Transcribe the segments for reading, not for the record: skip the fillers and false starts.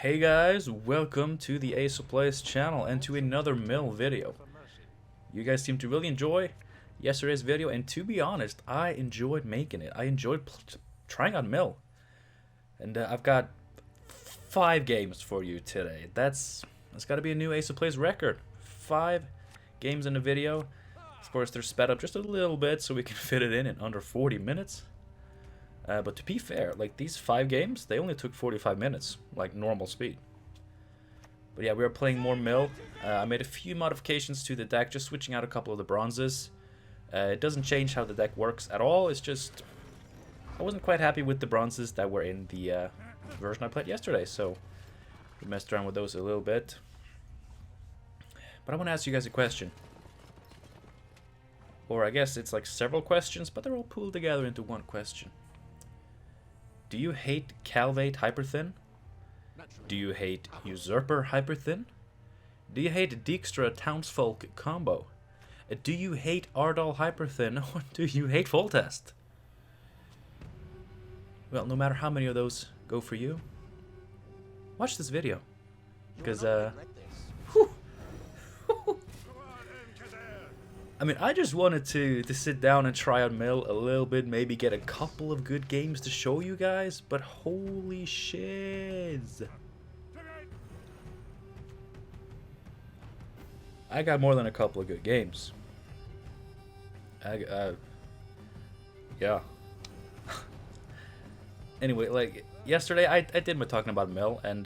Hey guys, welcome to the Ace of Plays channel and to another mill video. You guys seem to really enjoy yesterday's video, and to be honest, I enjoyed making it. I enjoyed trying out mill. And I've got 5 games for you today. That's got to be a new Ace of Plays record. 5 games in a video. Of course, they're sped up just a little bit so we can fit it in under 40 minutes. But to be fair, like these 5 games, they only took 45 minutes, like normal speed. But yeah, we are playing more mill. I made a few modifications to the deck, just switching out a couple of the bronzes. It doesn't change how the deck works at all. It's just I wasn't quite happy with the bronzes that were in the version I played yesterday, so we messed around with those a little bit. But I want to ask you guys a question. Or I guess it's like several questions, but they're all pooled together into one question. Do you hate Calvate Hyperthin? Do you hate Usurper Hyperthin? Do you hate Dijkstra Townsfolk combo? Do you hate Ardal Hyperthin? Or do you hate Voltest? Well, no matter how many of those go for you, watch this video. Because, I mean, I just wanted to sit down and try out mill a little bit, maybe get a couple of good games to show you guys, but holy shiz. I got more than a couple of good games. Yeah. Anyway, like, yesterday I did my talking about mill, and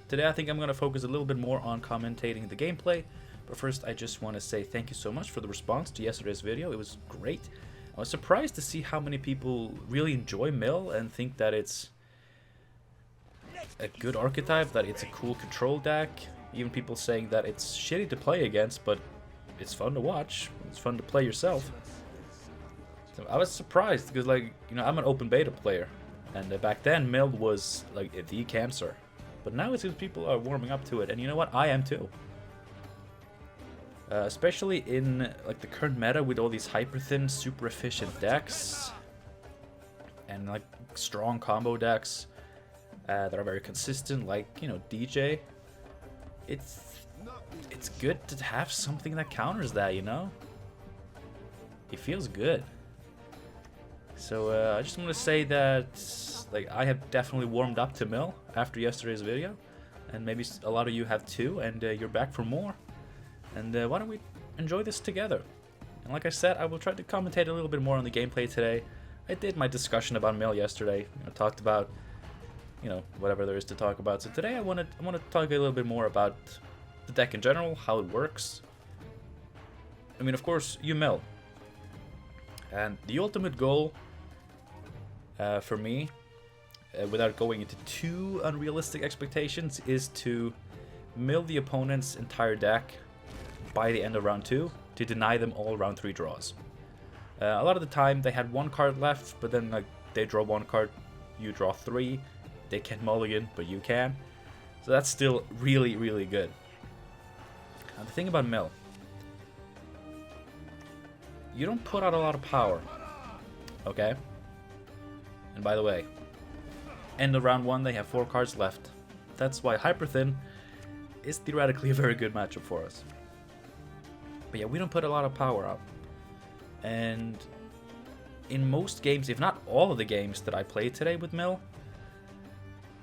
today I think I'm going to focus a little bit more on commentating the gameplay. But first, I just want to say thank you so much for the response to yesterday's video. It was great. I was surprised to see how many people really enjoy mill and think that it's a good archetype, that it's a cool control deck. Even people saying that it's shitty to play against, but it's fun to watch. It's fun to play yourself. So I was surprised because, like, you know, I'm an open beta player, and back then mill was like the cancer. But now it seems people are warming up to it, and you know what? I am too. Especially in like the current meta with all these hyper thin, super efficient decks, and like strong combo decks that are very consistent, like, you know, DJ. It's good to have something that counters that, you know. It feels good. So I just want to say that, like, I have definitely warmed up to mill after yesterday's video, and maybe a lot of you have too, and you're back for more. And why don't we enjoy this together? And like I said, I will try to commentate a little bit more on the gameplay today. I did my discussion about mill yesterday. I talked about, you know, whatever there is to talk about. So today I want to talk a little bit more about the deck in general, how it works. I mean, of course, you mill. And the ultimate goal for me, without going into too unrealistic expectations, is to mill the opponent's entire deck by the end of round 2 to deny them all round 3 draws. A lot of the time they had 1 card left, but then like they draw 1 card, you draw 3, they can't mulligan, but you can. So that's still really, really good. Now the thing about mill, you don't put out a lot of power, okay? And by the way, end of round 1 they have 4 cards left. That's why Hyperthin is theoretically a very good matchup for us. But yeah, we don't put a lot of power out. And in most games, if not all of the games that I played today with mill,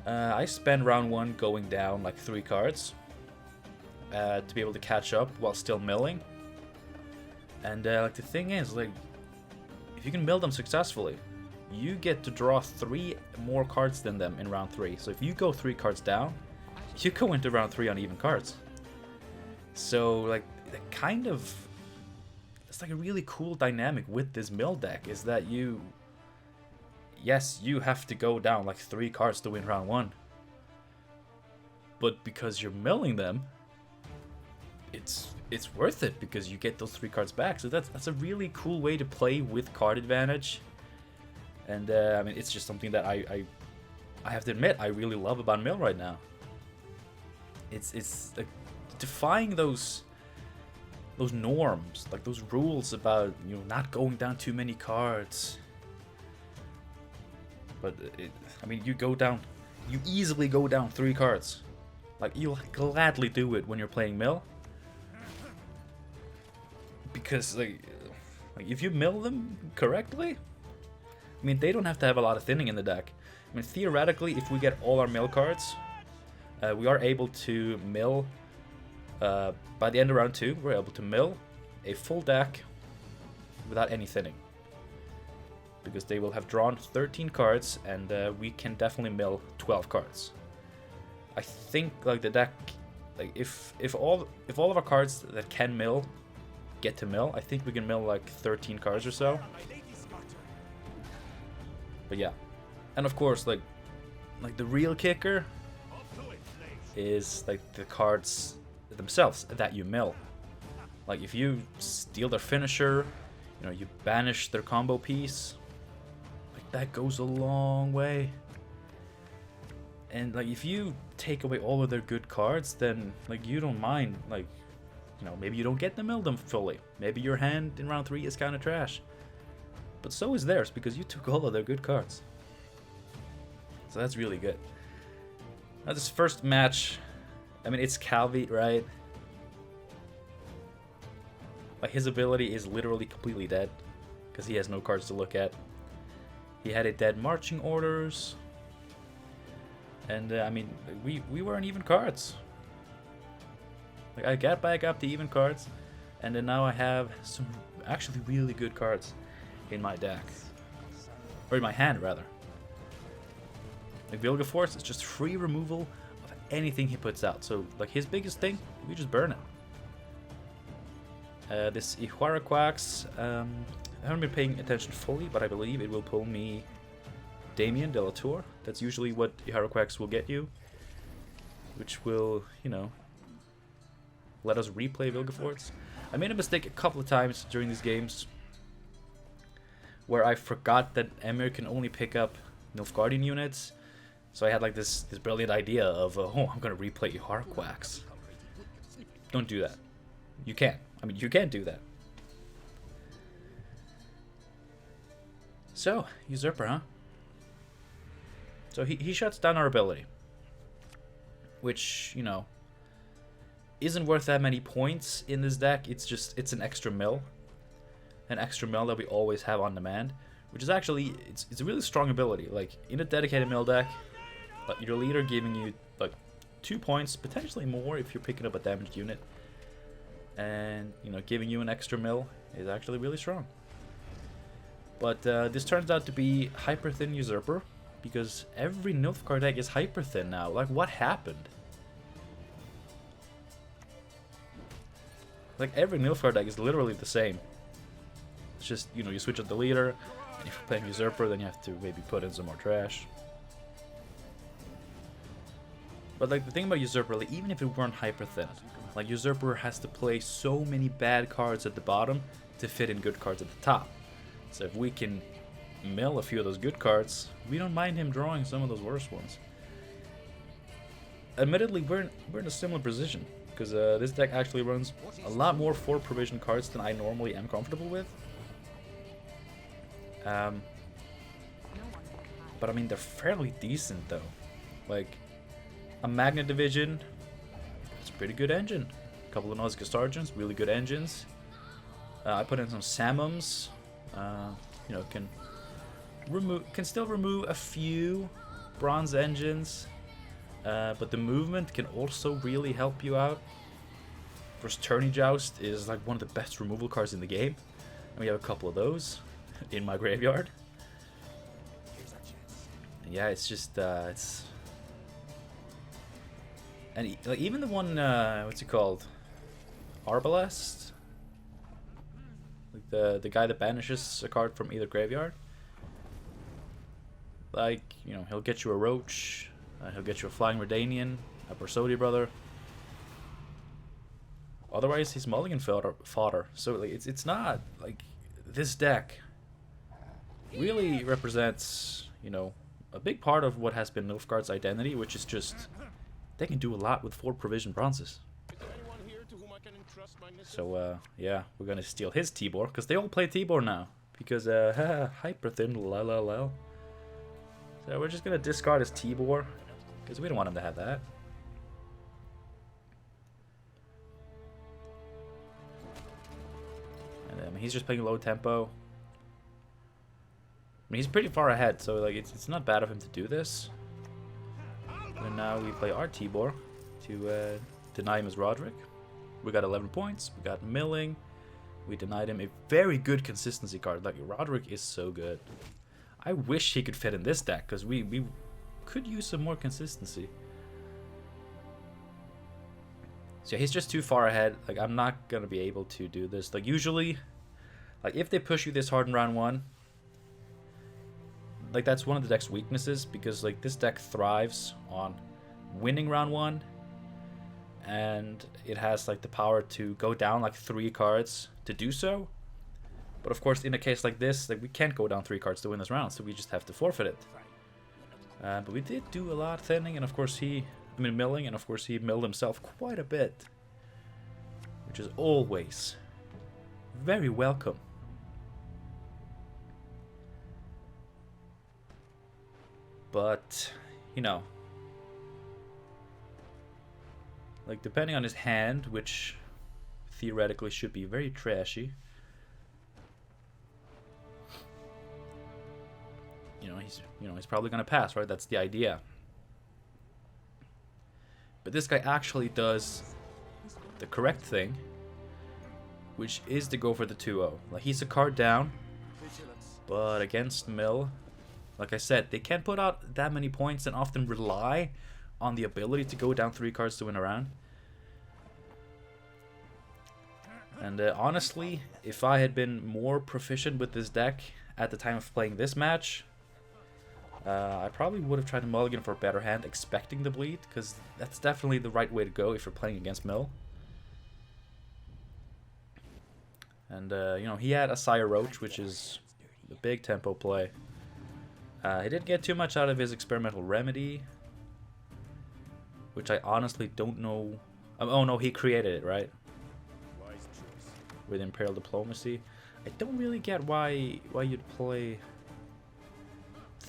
I spend round 1 going down like 3 cards to be able to catch up while still milling. And like the thing is, like, if you can mill them successfully, you get to draw 3 more cards than them in round 3. So if you go 3 cards down, you go into round 3 on even cards. So, like, it's like a really cool dynamic with this mill deck, is that yes, you have to go down like 3 cards to win round 1. But because you're milling them, it's worth it because you get those 3 cards back. So that's a really cool way to play with card advantage. And I mean, it's just something that I have to admit I really love about mill right now. It's like defying those norms, like those rules about, you know, not going down too many cards. But I mean, you go down you easily go down 3 cards. Like, you'll gladly do it when you're playing mill. Because, like if you mill them correctly, I mean, they don't have to have a lot of thinning in the deck. I mean, theoretically, if we get all our mill cards, we are able to mill, by the end of round 2, we're able to mill a full deck without any thinning. Because they will have drawn 13 cards, and we can definitely mill 12 cards. I think, like, the deck, like, if all of our cards that can mill get to mill, I think we can mill like 13 cards or so. But yeah, and of course, like the real kicker is like the cards themselves that you mill. Like, if you steal their finisher, you know, you banish their combo piece, like, that goes a long way. And like, if you take away all of their good cards, then like, you don't mind, like, you know, maybe you don't get to mill them fully. Maybe your hand in round 3 is kind of trash. But so is theirs, because you took all of their good cards. So that's really good. Now, this first match, I mean, it's Calvi, right? Like, his ability is literally completely dead, because he has no cards to look at. He had a dead marching orders. And, I mean, we weren't even cards. Like, I got back up to even cards, and then now I have some actually really good cards in my deck. Or in my hand, rather. Like, Vilgefortz is just free removal of anything he puts out. So, like, his biggest thing, we just burn it. This Ihwaraquax, I haven't been paying attention fully, but I believe it will pull me Damien de la Tour. That's usually what Ihwaraquax will get you. Which will, you know, let us replay Vilgefortz. I made a mistake a couple of times during these games where I forgot that Emhyr can only pick up Nilfgaardian units. So I had like this brilliant idea of, oh, I'm going to replay Ihwaraquax. Don't do that. You can't. I mean, you can't do that. So, Usurper, huh? So he shuts down our ability. Which, you know, isn't worth that many points in this deck. It's an extra mill. An extra mill that we always have on demand. Which is actually, it's a really strong ability. Like, in a dedicated mill deck, your leader giving you, like, 2 points, potentially more if you're picking up a damaged unit. And, you know, giving you an extra mill is actually really strong. But this turns out to be Hyper Thin Usurper, because every Nilfgaard deck is hyper thin now. Like, what happened? Like, every Nilfgaard deck is literally the same. It's just, you know, you switch out the leader, and if you're playing Usurper, then you have to maybe put in some more trash. But, like, the thing about Usurper, like, even if it weren't hyper thin, like, Usurper has to play so many bad cards at the bottom to fit in good cards at the top. So if we can mill a few of those good cards, we don't mind him drawing some of those worse ones. Admittedly, we're in a similar position, because this deck actually runs a lot more 4 provision cards than I normally am comfortable with. But I mean, they're fairly decent though. Like, a Magnet Division, it's a pretty good engine. A couple of Nausicaa Sergeants, really good engines. I put in some Samums. You know, can still remove a few bronze engines, but the movement can also really help you out. First, Tourney Joust is like one of the best removal cards in the game, and we have a couple of those in my graveyard. And yeah, it's just it's, and like even the one what's it called, Arbalest, like the guy that banishes a card from either graveyard. Like, you know, he'll get you a Roach, he'll get you a Flying Redanian, a Bersodi Brother. Otherwise, he's mulligan fodder. So like, it's not like this deck really represents, you know, a big part of what has been Nilfgaard's identity, which is just they can do a lot with 4 provision bronzes. So yeah, we're gonna steal his Tibor, because they all play Tibor now. Because hyper thin, la la la. So we're just gonna discard his Tibor, because we don't want him to have that. And I mean, he's just playing low tempo. I mean, he's pretty far ahead, so like it's not bad of him to do this. And now we play our Tibor to deny him his Roderick. We got 11 points. We got milling. We denied him a very good consistency card. Like, Roderick is so good. I wish he could fit in this deck, because we could use some more consistency. So yeah, he's just too far ahead. Like, I'm not going to be able to do this. Like, usually, like, if they push you this hard in round 1, like, that's one of the deck's weaknesses, because, like, this deck thrives on winning round 1, and it has, like, the power to go down, like, 3 cards to do so. But, of course, in a case like this, like, we can't go down 3 cards to win this round, so we just have to forfeit it. But we did do a lot of thinning, and, of course, milling, and, of course, he milled himself quite a bit, which is always very welcome. But, you know, like, depending on his hand, which theoretically should be very trashy, he's probably gonna pass, right? That's the idea. But this guy actually does the correct thing, which is to go for the 2-0. Like, he's a card down, but against Mill, like I said, they can't put out that many points and often rely on the ability to go down 3 cards to win a round. And honestly, if I had been more proficient with this deck at the time of playing this match, I probably would have tried to mulligan for a better hand, expecting the bleed, because that's definitely the right way to go if you're playing against Mill. And, he had a Sire Roach, which is a big tempo play. He didn't get too much out of his experimental remedy, which I honestly don't know. Oh no, he created it, right? With Imperial Diplomacy. I don't really get why you'd play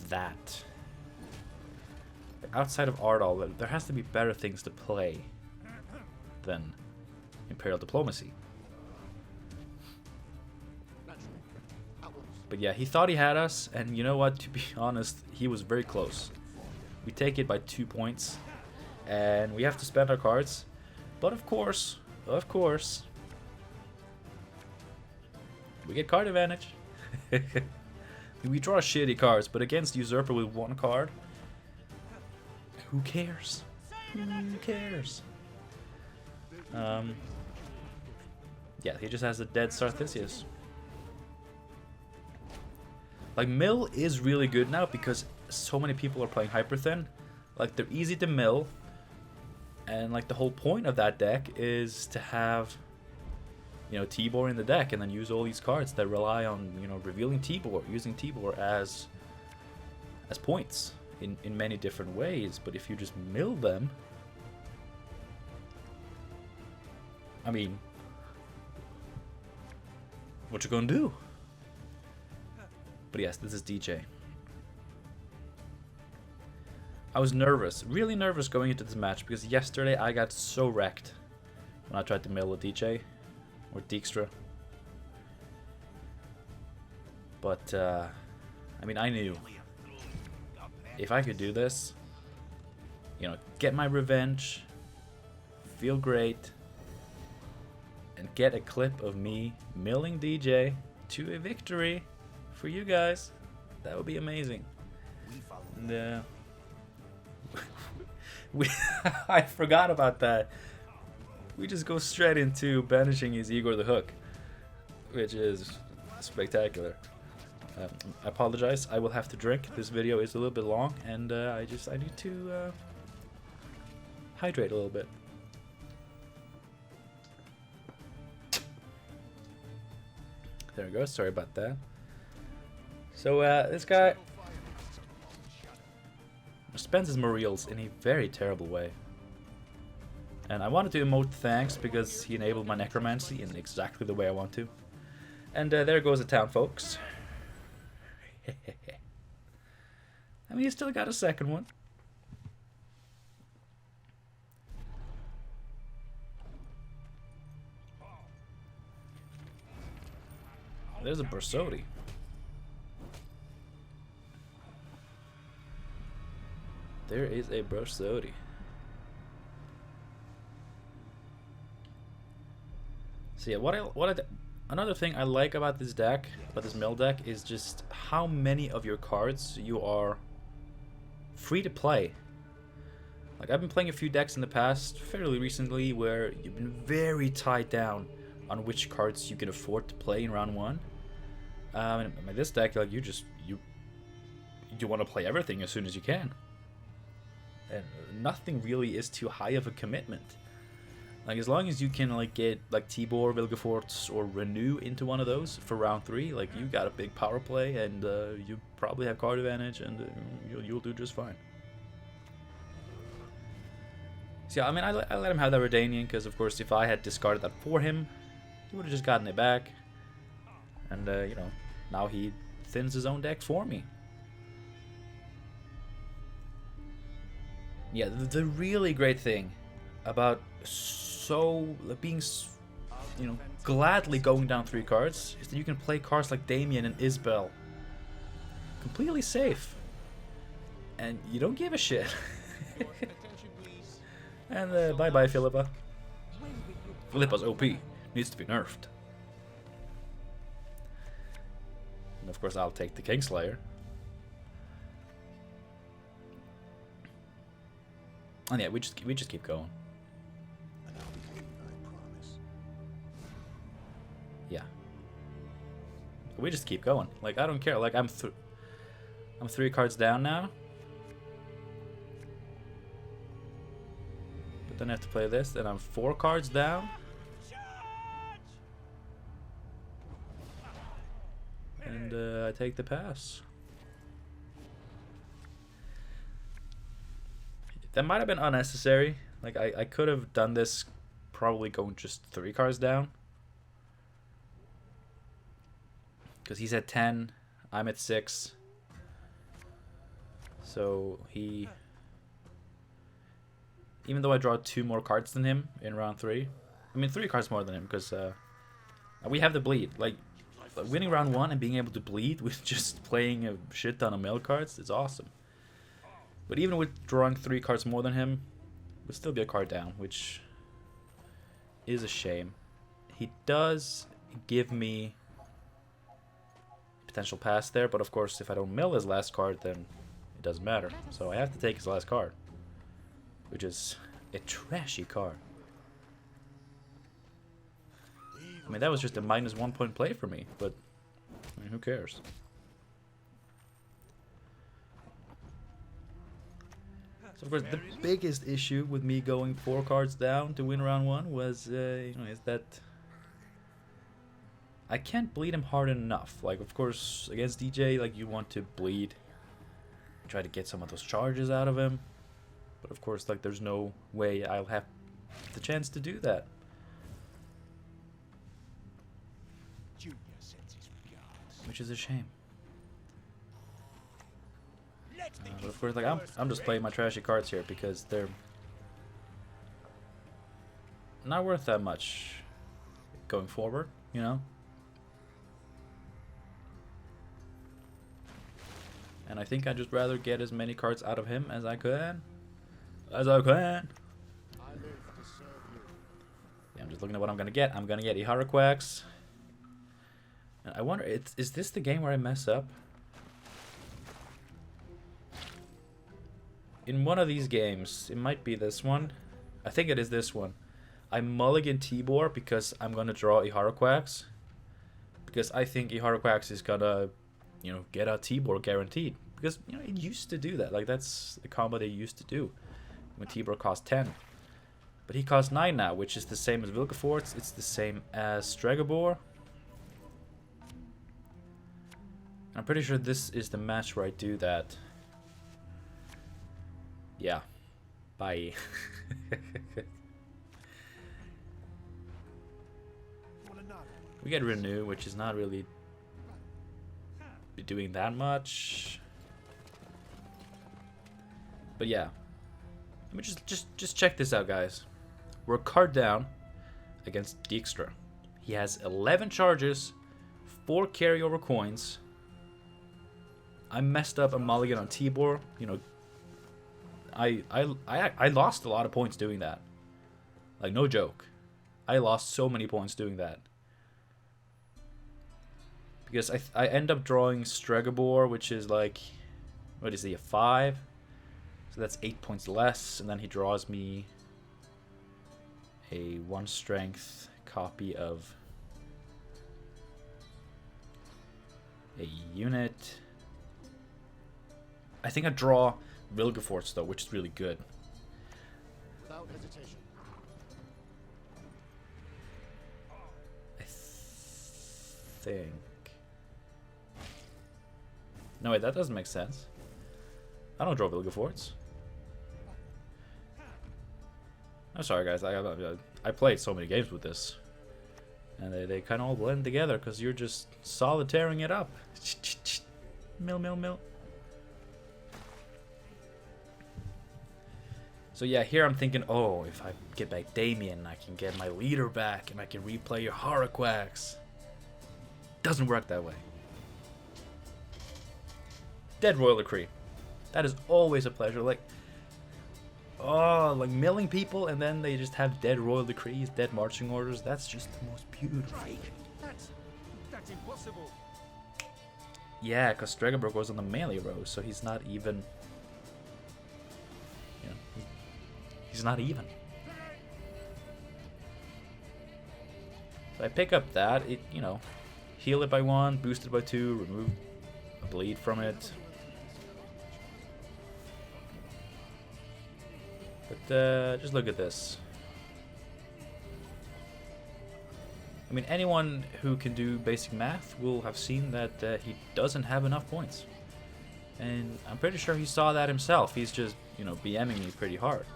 that. Outside of Ardal, there has to be better things to play than Imperial Diplomacy. But yeah, he thought he had us, and you know what, to be honest, he was very close. We take it by 2 points, and we have to spend our cards. But of course, we get card advantage. We draw shitty cards, but against Usurper with 1 card, who cares? Who cares? Yeah, he just has a dead Sarthisius. Like, Mill is really good now because so many people are playing Hyper Thin. Like, they're easy to mill, and like the whole point of that deck is to have, Tibor in the deck, and then use all these cards that rely on, revealing Tibor, using Tibor as points in many different ways. But if you just mill them, I mean, what you gonna do? But yes, this is DJ. I was nervous, really nervous going into this match, because yesterday I got so wrecked when I tried to mill a DJ or Dijkstra. But, I mean, I knew if I could do this, get my revenge, feel great, and get a clip of me milling DJ to a victory for you guys, that would be amazing. And, I forgot about that. We just go straight into banishing his Igor the Hook, which is spectacular. I apologize, I will have to drink. This video is a little bit long, and I need to hydrate a little bit. There we go, sorry about that. So this guy spends his Mariels in a very terrible way. And I wanted to emote thanks because he enabled my Necromancy in exactly the way I want to. And there goes the town, folks. I mean, he still got a second one. There's a Bersodi. There is a Bersodi. So yeah, another thing I like about this deck, about this mill deck, is just how many of your cards you are free to play. Like, I've been playing a few decks in the past, fairly recently, where you've been very tied down on which cards you can afford to play in round one. And this deck, like, you want to play everything as soon as you can, and nothing really is too high of a commitment. Like, as long as you can, like, get like Tibor, Vilgefortz, or Renew into one of those for round 3, like, you got a big power play, and you probably have card advantage, and you'll do just fine. So yeah, I mean, I let him have that Redanian because, of course, if I had discarded that for him, he would have just gotten it back. And, you know, now he thins his own deck for me. Yeah, the really great thing about being, you know, gladly going down 3 cards is that you can play cards like Damien and Isbel completely safe. And you don't give a shit. And bye-bye, Philippa. Philippa's OP. Needs to be nerfed. And of course, I'll take the Kingslayer. And yeah, we just keep going. Yeah. We just keep going. Like, I don't care. Like, I'm 3 cards down now. Then I have to play this, and I'm 4 cards down. And I take the pass. That might have been unnecessary. Like, I could have done this probably going just 3 cards down. Because he's at 10, I'm at 6. So he... Even though I draw 2 more cards than him in round 3. I mean, 3 cards more than him, because we have the bleed. Like, winning round 1 and being able to bleed with just playing a shit ton of mill cards is awesome. But even with drawing 3 cards more than him, would still be a card down, which is a shame. He does give me potential pass there, but of course, if I don't mill his last card, then it doesn't matter. So I have to take his last card, which is a trashy card. I mean, that was just a -1 point play for me, but I mean, who cares? So of course, the biggest issue with me going 4 cards down to win round 1 was, you know, is that I can't bleed him hard enough. Like, of course, against DJ, like, you want to bleed, try to get some of those charges out of him. But of course, like, there's no way I'll have the chance to do that. Which is a shame. But of course, like, I'm just playing my trashy cards here because they're not worth that much going forward, you know? And I think I'd just rather get as many cards out of him as I can. Yeah, I'm just looking at what I'm gonna get. I'm gonna get Iharaquax. And I wonder, is this the game where I mess up? In one of these games, it might be this one. I think it is this one. I mulligan Tibor because I'm gonna draw Iharaquax. Because I think Iharaquax is gonna, you know, get out Tibor guaranteed. Because, you know, it used to do that. Like, that's the combo they used to do when Tibor cost 10. But he costs 9 now, which is the same as Vilgefortz. It's the same as Stregobor. I'm pretty sure this is the match where I do that. Yeah. Bye. We get Renew, which is not really doing that much. But yeah. Let me just check this out, guys. We're a card down against Dijkstra. He has 11 charges, 4 carryover coins. I messed up a mulligan on Tibor. You know, I lost a lot of points doing that. Like, no joke. I lost so many points doing that. Because I end up drawing Stregobor, which is like, what is he, a 5? So that's 8 points less, and then he draws me a 1 strength copy of a unit. I think I draw Vilgefortz though, which is really good. Without hesitation. I think. No, wait, that doesn't make sense. I don't draw Vilgefortz. I'm sorry, guys. I played so many games with this, and they kind of all blend together because you're just solitaring it up. Mill. So yeah, here I'm thinking, oh, if I get back Damien, I can get my leader back, and I can replay your Horrorquacks. Doesn't work that way. Dead Royal Decree. That is always a pleasure. Like, oh, like milling people, and then they just have dead Royal Decrees, dead marching orders. That's just the most beautiful. That's impossible. Yeah, because Stregobor goes on the melee row, so he's not even. You know, he's not even. So I pick up that, it, you know, heal it by 1, boost it by 2, remove a bleed from it. But just look at this. I mean, anyone who can do basic math will have seen that he doesn't have enough points. And I'm pretty sure he saw that himself. He's just, you know, BMing me pretty hard.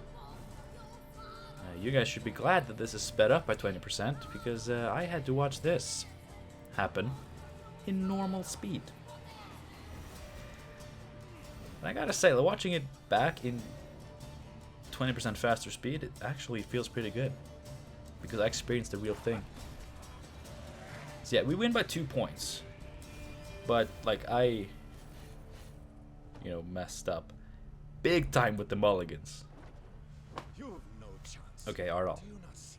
You guys should be glad that this is sped up by 20% because I had to watch this happen in normal speed. And I gotta say, watching it back in 20% faster speed, it actually feels pretty good because I experienced the real thing. So yeah, we win by 2 points, but like I, you know, messed up big time with the mulligans. You've no chance. Okay, Ardal. Do you not see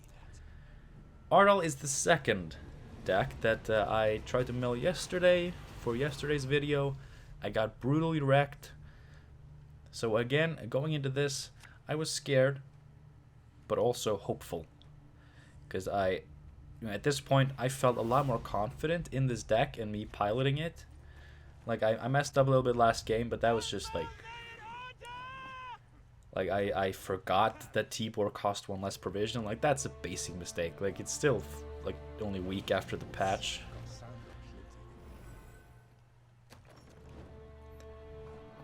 that? Ardal is the second deck that I tried to mill yesterday for yesterday's video. I got brutally wrecked. So again, going into this, I was scared, but also hopeful, because at this point, I felt a lot more confident in this deck and me piloting it. Like, I messed up a little bit last game, but that was just like I forgot that Tibor cost 1 less provision. Like, that's a basic mistake. Like, it's still like only a week after the patch.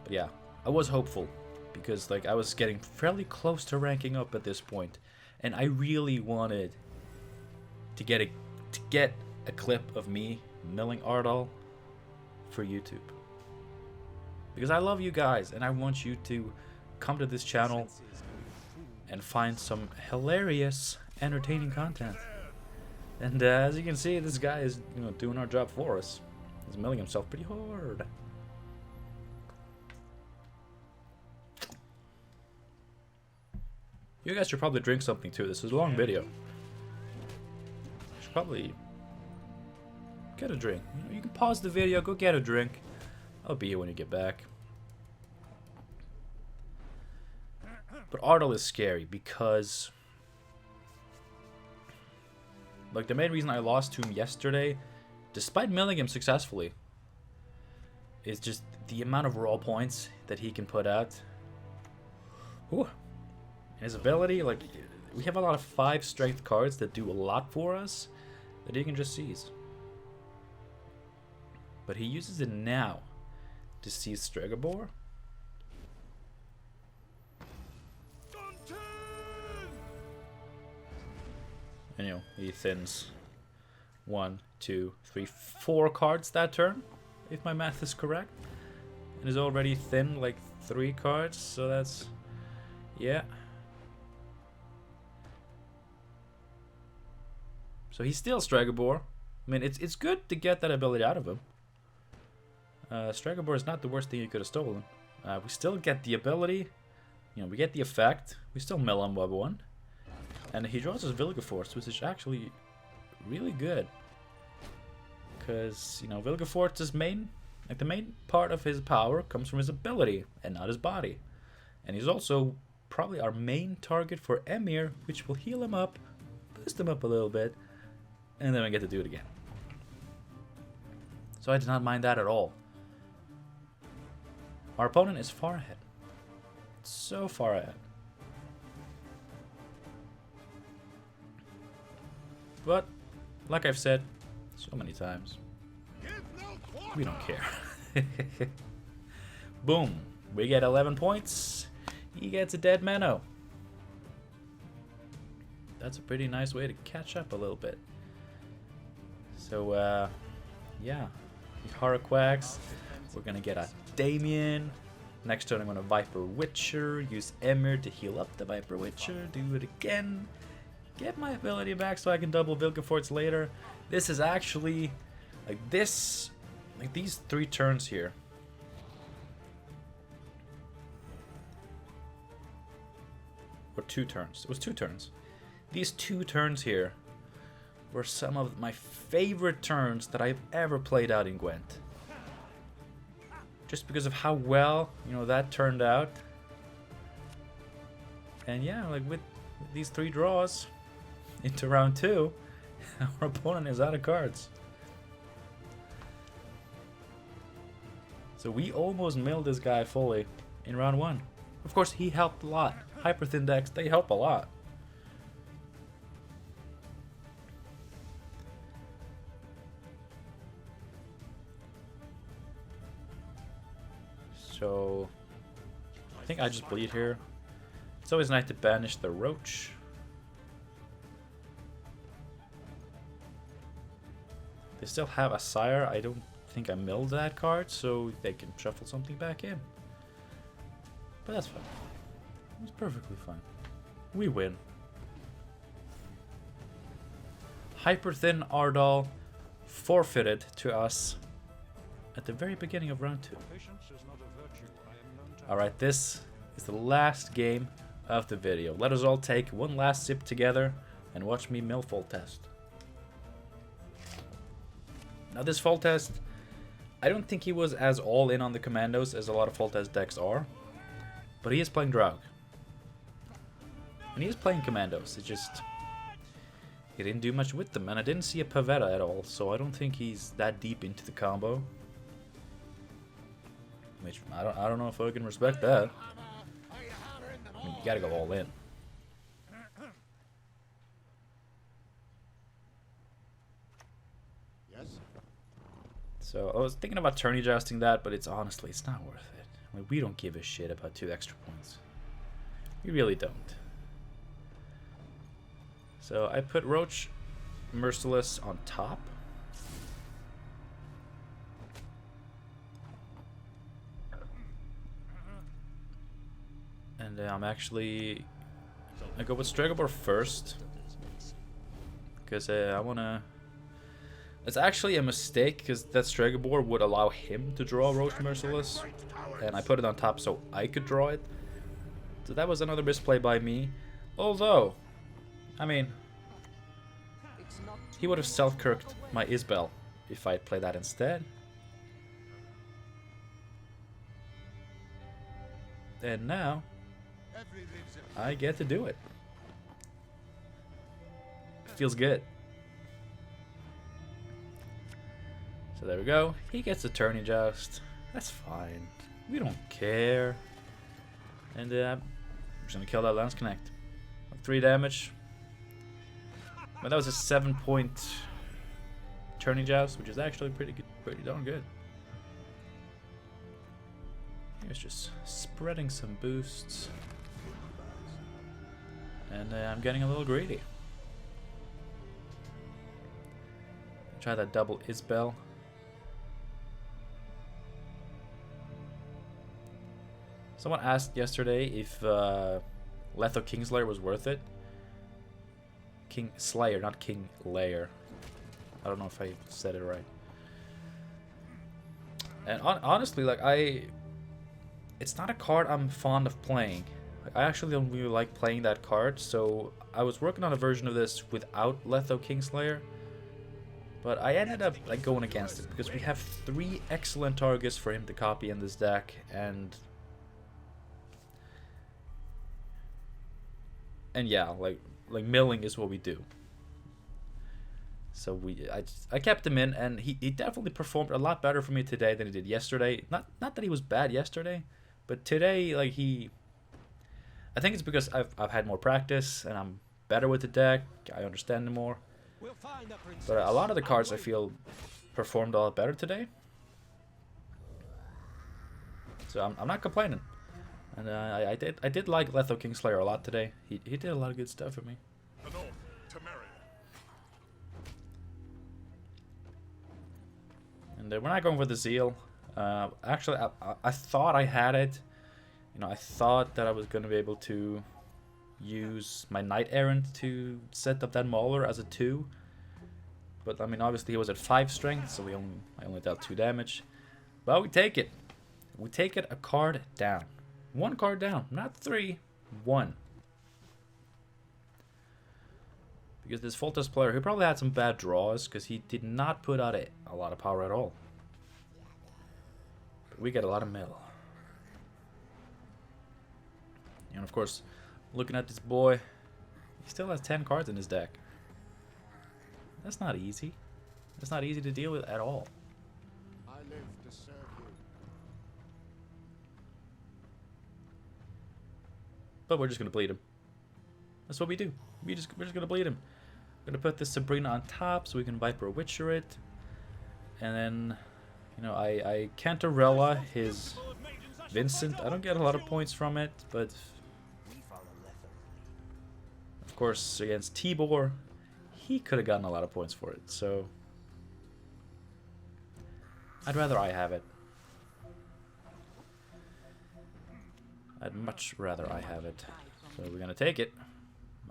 But yeah, I was hopeful. Because like I was getting fairly close to ranking up at this point, and I really wanted to get a clip of me milling Ardal for YouTube. Because I love you guys, and I want you to come to this channel and find some hilarious, entertaining content. And as you can see, this guy is, you know, doing our job for us. He's milling himself pretty hard. You guys should probably drink something too. This is a long video. You should probably get a drink. You can pause the video, go get a drink. I'll be here when you get back. But Ardal is scary because, like, the main reason I lost to him yesterday, despite milling him successfully, is just the amount of raw points that he can put out. Ooh. His ability, like, we have a lot of 5 strength cards that do a lot for us that he can just seize. But he uses it now to seize Stregobor. And, you know, he thins 1, 2, 3, 4 cards that turn, if my math is correct. And is already thin like 3 cards, so that's, yeah. So he steals Stregobor, I mean, it's good to get that ability out of him. Stregobor is not the worst thing you could have stolen. We still get the ability. You know, we get the effect. We still mill him level 1. And he draws his Vilgefortz, which is actually really good. Because, you know, Vilgefortz's main... Like, the main part of his power comes from his ability, and not his body. And he's also probably our main target for Emhyr, which will heal him up, boost him up a little bit, and then we get to do it again. So I did not mind that at all. Our opponent is far ahead. So far ahead. But, like I've said so many times, we don't care. Boom. We get 11 points. He gets a dead Menno. That's a pretty nice way to catch up a little bit. So, yeah. Haraquax. We're gonna get a Damien. Next turn I'm gonna Viper Witcher. Use Emhyr to heal up the Viper Witcher. Do it again. Get my ability back so I can double Vilgefortz later. This is actually... Like this... Like these 3 turns here. Or 2 turns. It was 2 turns. These 2 turns here were some of my favorite turns that I've ever played out in Gwent. Just because of how well, you know, that turned out. And yeah, like with these 3 draws into round 2, our opponent is out of cards. So we almost milled this guy fully in round 1. Of course, he helped a lot. Hyper Thin decks, they help a lot. So, I think I just bleed here. It's always nice to banish the Roach. They still have a Sire. I don't think I milled that card, so they can shuffle something back in. But that's fine. It's perfectly fine. We win. Hyper Thin Ardal forfeited to us at the very beginning of round 2. Alright, this is the last game of the video. Let us all take one last sip together and watch me mill Foltest. Now this Foltest, I don't think he was as all in on the commandos as a lot of Foltest decks are. But he is playing Draug. And he is playing commandos. It just... He didn't do much with them. And I didn't see a Pavetta at all. So I don't think he's that deep into the combo. Which, I don't know if I can respect that. I mean, you gotta go all in. Yes. So I was thinking about tourney jousting that, but it's honestly, it's not worth it. I mean, we don't give a shit about 2 extra points. We really don't. So I put Roach Merciless on top. And I'm actually... I go with Stregobor first. Because I want to... It's actually a mistake, because that Stregobor would allow him to draw Roach Merciless. And I put it on top so I could draw it. So that was another misplay by me. Although, I mean... He would have self-kirked my Isbell if I'd play that instead. And now... I get to do it. Feels good. So there we go. He gets a tourney joust. That's fine. We don't care. And I'm just gonna kill that Lance Connect. 3 damage. But that was a 7-point tourney joust, which is actually pretty good, pretty darn good. Here's just spreading some boosts. And I'm getting a little greedy. Try that double Isbell. Someone asked yesterday if Letho Kingslayer was worth it. King Slayer, not King Layer. I don't know if I said it right. And honestly, like it's not a card I'm fond of playing. Like, I actually don't really like playing that card, so I was working on a version of this without Letho Kingslayer, but I ended up like going against it because we have 3 excellent targets for him to copy in this deck, and yeah, like milling is what we do. So I kept him in, and he definitely performed a lot better for me today than he did yesterday. Not that he was bad yesterday, but today, like, I think it's because I've had more practice and I'm better with the deck. I understand it more. But a lot of the cards I feel performed a lot better today. So I'm not complaining. And I did like Letho Kingslayer a lot today. He did a lot of good stuff for me. And we're not going for the Zeal. Actually, I thought I had it. You know, I thought that I was going to be able to use my Knight Errant to set up that Mauler as a 2. But I mean, obviously he was at 5 strength, so I only dealt 2 damage. But we take it. We take it a card down. 1 card down, not 3. 1. Because this Foltest player, he probably had some bad draws, because he did not put out a lot of power at all. But we get a lot of mill. And of course, looking at this boy, he still has 10 cards in his deck. That's not easy. That's not easy to deal with at all. I live to serve you. But we're just gonna bleed him. That's what we do. We're just gonna bleed him. We're gonna put this Sabrina on top so we can Viper Witcher it. And then, you know, I Cantarella his Vincent. I don't get a lot of points from it, but of course against Tibor, he could have gotten a lot of points for it. So I'd rather I have it. I'd much rather I have it. So we're gonna take it.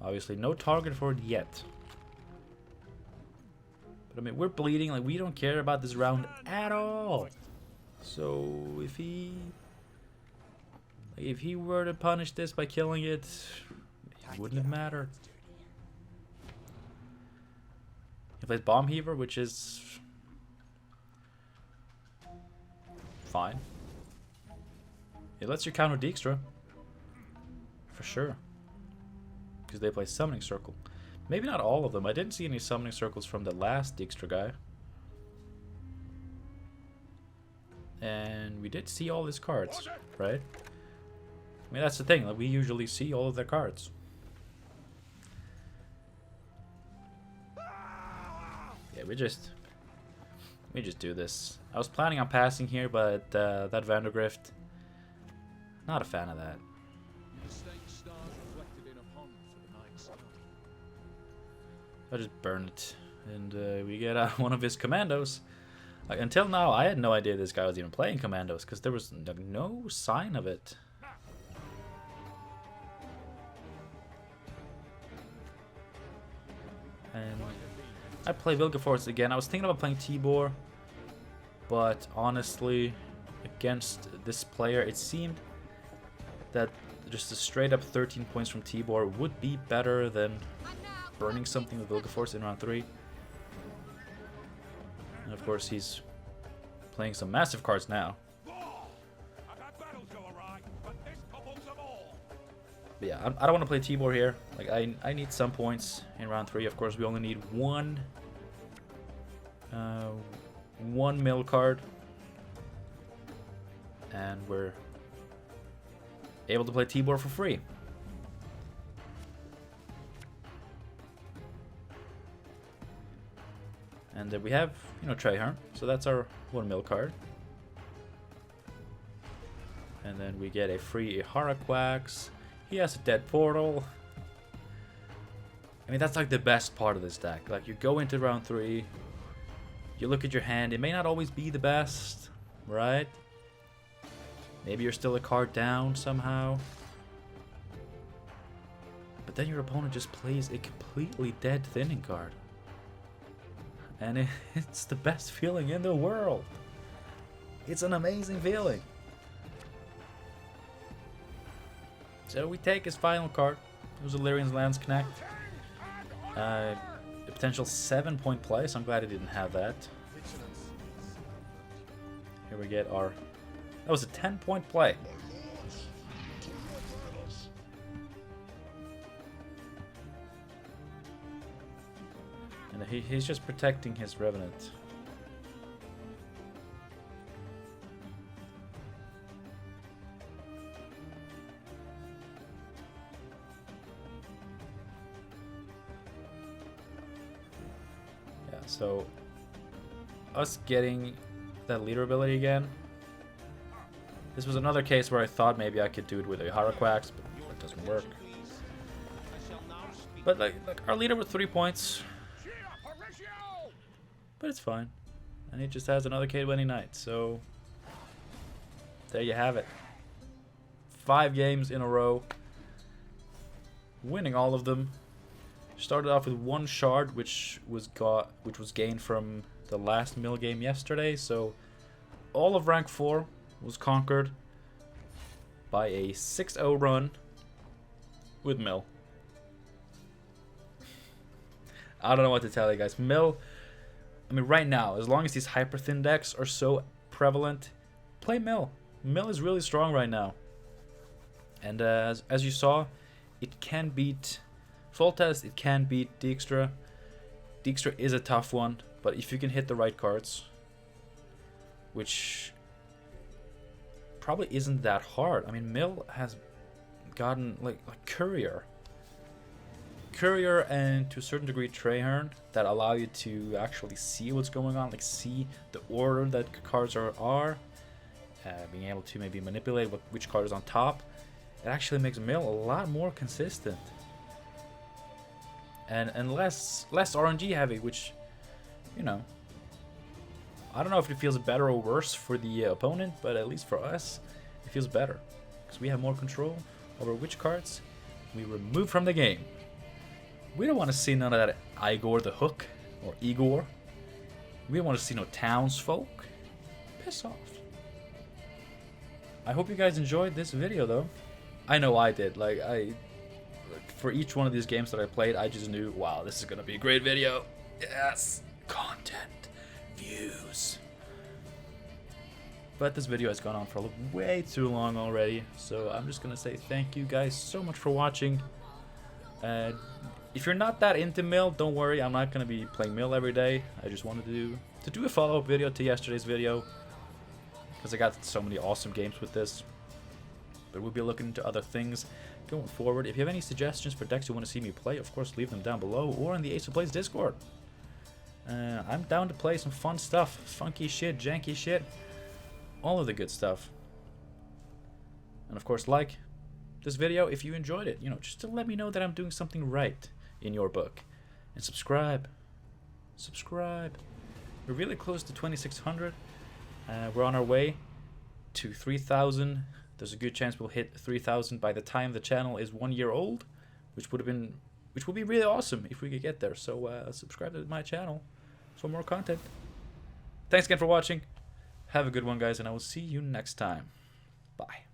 Obviously no target for it yet. But I mean, we're bleeding, like, we don't care about this round at all. So if he were to punish this by killing it, it wouldn't have mattered. He plays Bomb Heaver, which is fine. It lets you counter Dijkstra. For sure. Because they play Summoning Circle. Maybe not all of them. I didn't see any Summoning Circles from the last Dijkstra guy. And we did see all his cards, right? I mean, that's the thing. Like, we usually see all of their cards. Yeah, we just do this. I was planning on passing here, but that Vandergrift, not a fan of that. I'll just burn it, and we get one of his commandos. Like, until now, I had no idea this guy was even playing commandos, because there was no sign of it. And I play Vilgefortz again. I was thinking about playing Tibor, but honestly, against this player, it seemed that just a straight up 13 points from Tibor would be better than burning something with Vilgefortz in round 3. And of course, he's playing some massive cards now. But yeah, I don't want to play Tibor here. Like, I need some points in round 3. Of course, we only need one mill card, and we're able to play Tibor for free. And we have, you know, Treyarch, so that's our 1 mill card. And then we get a free Haraquax. He has a dead portal. I mean, that's like the best part of this deck. Like, you go into round 3, you look at your hand. It may not always be the best, right? Maybe you're still a card down somehow. But then your opponent just plays a completely dead thinning card. And it's the best feeling in the world. It's an amazing feeling. So we take his final card. It was Illyrian's Lands Connect. A potential 7-point play, so I'm glad he didn't have that. Here we get our... That was a 10-point play. And he's just protecting his Revenant. Yeah, so us getting that leader ability again. This was another case where I thought maybe I could do it with a Haraquax, but it doesn't work. But like our leader with 3 points. But it's fine. And he just has another K20 Knight, so there you have it. 5 games in a row. Winning all of them. Started off with 1 shard, which was gained from the last mill game yesterday, so all of rank 4 was conquered by a 6-0 run with mill. I don't know what to tell you guys. Mill, I mean, right now, as long as these hyper thin decks are so prevalent, play mill. Mill is really strong right now. And as you saw, it can beat Foltest, it can beat Dijkstra. Dijkstra is a tough one, but if you can hit the right cards, which probably isn't that hard. I mean, Mill has gotten like Courier and to a certain degree Traherne that allow you to actually see what's going on, like see the order that cards are being able to maybe manipulate which card is on top. It actually makes Mill a lot more consistent and less RNG heavy, which, you know, I don't know if it feels better or worse for the opponent, but at least for us, it feels better because we have more control over which cards we remove from the game. We don't want to see none of that Igor the Hook or Igor. We don't want to see no townsfolk. Piss off. I hope you guys enjoyed this video though. I know I did. Like for each one of these games that I played, I just knew, wow, this is gonna be a great video. Yes, content, views. But this video has gone on for way too long already, so I'm just gonna say thank you guys so much for watching. If you're not that into Mill, don't worry, I'm not gonna be playing Mill every day. I just wanted to do a follow-up video to yesterday's video because I got so many awesome games with this. But we'll be looking into other things going forward. If you have any suggestions for decks you want to see me play, of course leave them down below or in the Ace of Plays Discord. I'm down to play some fun stuff, funky shit, janky shit, all of the good stuff. And of course, like this video if you enjoyed it, you know, just to let me know that I'm doing something right in your book. And subscribe. We're really close to 2,600. We're on our way to 3,000. There's a good chance we'll hit 3,000 by the time the channel is 1 year old, which would be really awesome if we could get there. So subscribe to my channel for more content. Thanks again for watching. Have a good one, guys, and I will see you next time. Bye.